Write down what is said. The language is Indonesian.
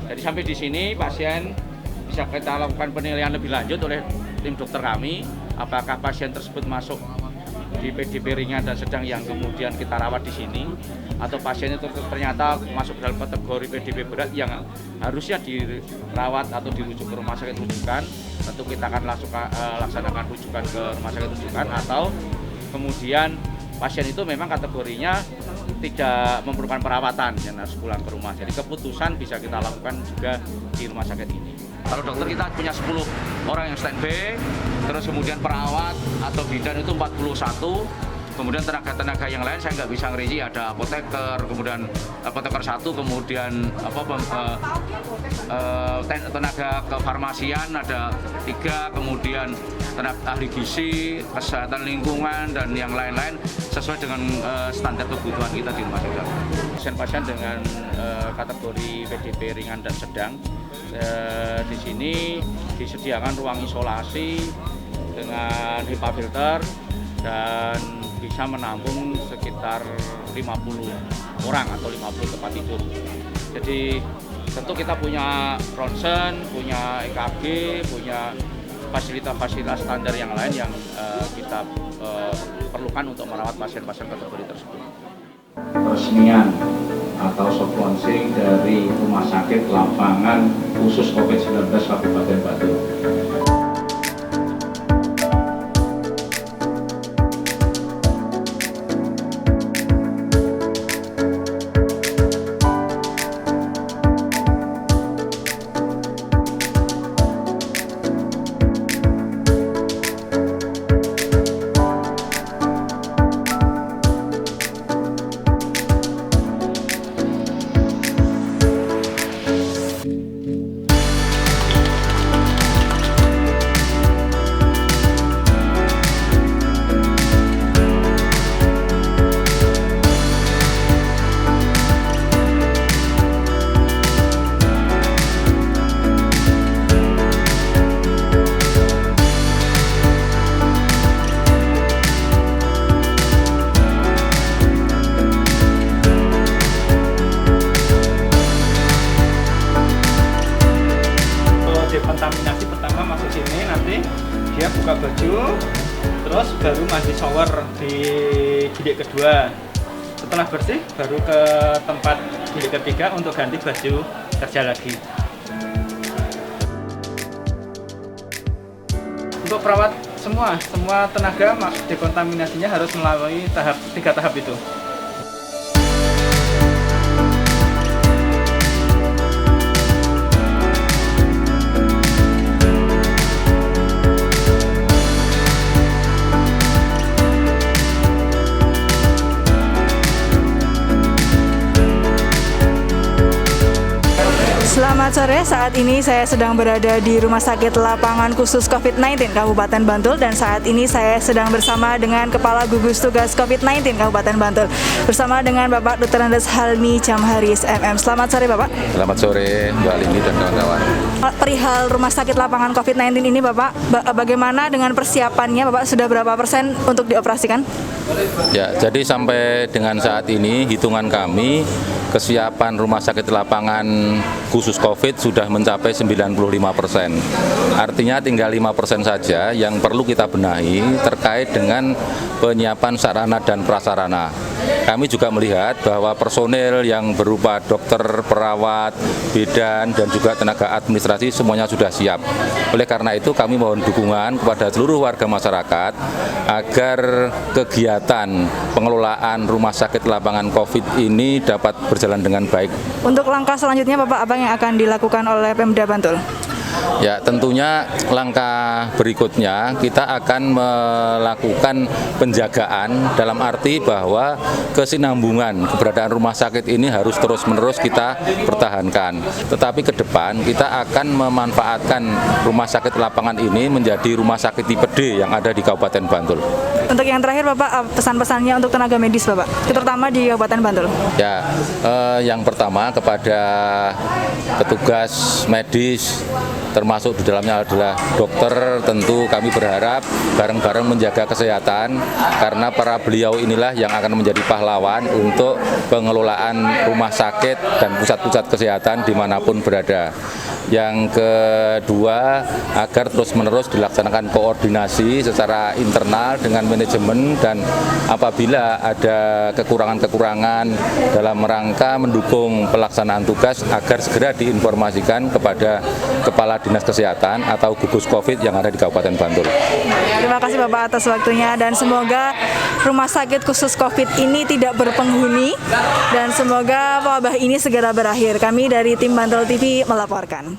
Jadi sampai di sini pasien bisa kita lakukan penilaian lebih lanjut oleh tim dokter kami, apakah pasien tersebut masuk di PDP ringan dan sedang yang kemudian kita rawat di sini, atau pasien itu ternyata masuk dalam kategori PDP berat yang harusnya dirawat atau dirujuk ke rumah sakit rujukan. Tentu kita akan laksanakan rujukan ke rumah sakit rujukan, atau kemudian pasien itu memang kategorinya tidak memerlukan perawatan dan harus pulang ke rumah. Jadi keputusan bisa kita lakukan juga di rumah sakit ini. Kalau dokter kita punya 10 orang yang standby, terus kemudian perawat atau bidan itu 41, kemudian tenaga-tenaga yang lain saya nggak bisa ngerinci, ada apoteker, kemudian apoteker 1, kemudian tenaga kefarmasian ada 3, kemudian tenaga ahli gizi, kesehatan lingkungan, dan yang lain-lain sesuai dengan standar kebutuhan kita di rumah sakit. Pasien-pasien dengan kategori PDP ringan dan sedang di sini disediakan ruang isolasi dengan HEPA filter dan bisa menampung sekitar 50 orang atau 50 tempat tidur. Jadi tentu kita punya ronsen, punya EKG, punya fasilitas-fasilitas standar yang lain yang kita perlukan untuk merawat pasien-pasien kategori tersebut. Peresmian atau soft launching dari Rumah Sakit Lapangan Khusus COVID-19 Kabupaten Bantul. Dekontaminasi pertama masuk sini, nanti dia buka baju, terus baru mandi shower di bilik kedua. Setelah bersih baru ke tempat bilik ketiga untuk ganti baju kerja lagi. Untuk perawat semua tenaga dekontaminasinya harus melalui 3 tahap itu. Selamat sore, saat ini saya sedang berada di Rumah Sakit Lapangan Khusus COVID-19 Kabupaten Bantul, dan saat ini saya sedang bersama dengan Kepala Gugus Tugas COVID-19 Kabupaten Bantul bersama dengan Bapak Dr. Andes Halmi Jamharis MM. Selamat sore Bapak. Selamat sore Mbak Lini dan kawan-kawan. Perihal Rumah Sakit Lapangan COVID-19 ini Bapak, bagaimana dengan persiapannya Bapak? Sudah berapa persen untuk dioperasikan? Ya, jadi sampai dengan saat ini hitungan kami kesiapan Rumah Sakit Lapangan Khusus COVID sudah mencapai 95%. Artinya tinggal 5% saja yang perlu kita benahi terkait dengan penyiapan sarana dan prasarana. Kami juga melihat bahwa personel yang berupa dokter, perawat, bidan, dan juga tenaga administrasi semuanya sudah siap. Oleh karena itu kami mohon dukungan kepada seluruh warga masyarakat agar kegiatan pengelolaan Rumah Sakit Lapangan COVID ini dapat berjalan dengan baik. Untuk langkah selanjutnya Bapak, apa yang akan dilakukan oleh Pemda Bantul? Ya, tentunya langkah berikutnya kita akan melakukan penjagaan dalam arti bahwa kesinambungan keberadaan rumah sakit ini harus terus-menerus kita pertahankan. Tetapi ke depan kita akan memanfaatkan rumah sakit lapangan ini menjadi rumah sakit tipe D yang ada di Kabupaten Bantul. Untuk yang terakhir Bapak, pesan-pesannya untuk tenaga medis Bapak, terutama di Kabupaten Bantul. Ya, yang pertama kepada petugas medis termasuk di dalamnya adalah dokter. Tentu kami berharap bareng-bareng menjaga kesehatan, karena para beliau inilah yang akan menjadi pahlawan untuk pengelolaan rumah sakit dan pusat-pusat kesehatan dimanapun berada. Yang kedua, agar terus-menerus dilaksanakan koordinasi secara internal dengan manajemen, dan apabila ada kekurangan-kekurangan dalam rangka mendukung pelaksanaan tugas, agar segera diinformasikan kepada Kepala Dinas Kesehatan atau gugus COVID yang ada di Kabupaten Bantul. Terima kasih Bapak atas waktunya, dan semoga rumah sakit khusus COVID ini tidak berpenghuni dan semoga wabah ini segera berakhir. Kami dari tim Bantul TV melaporkan.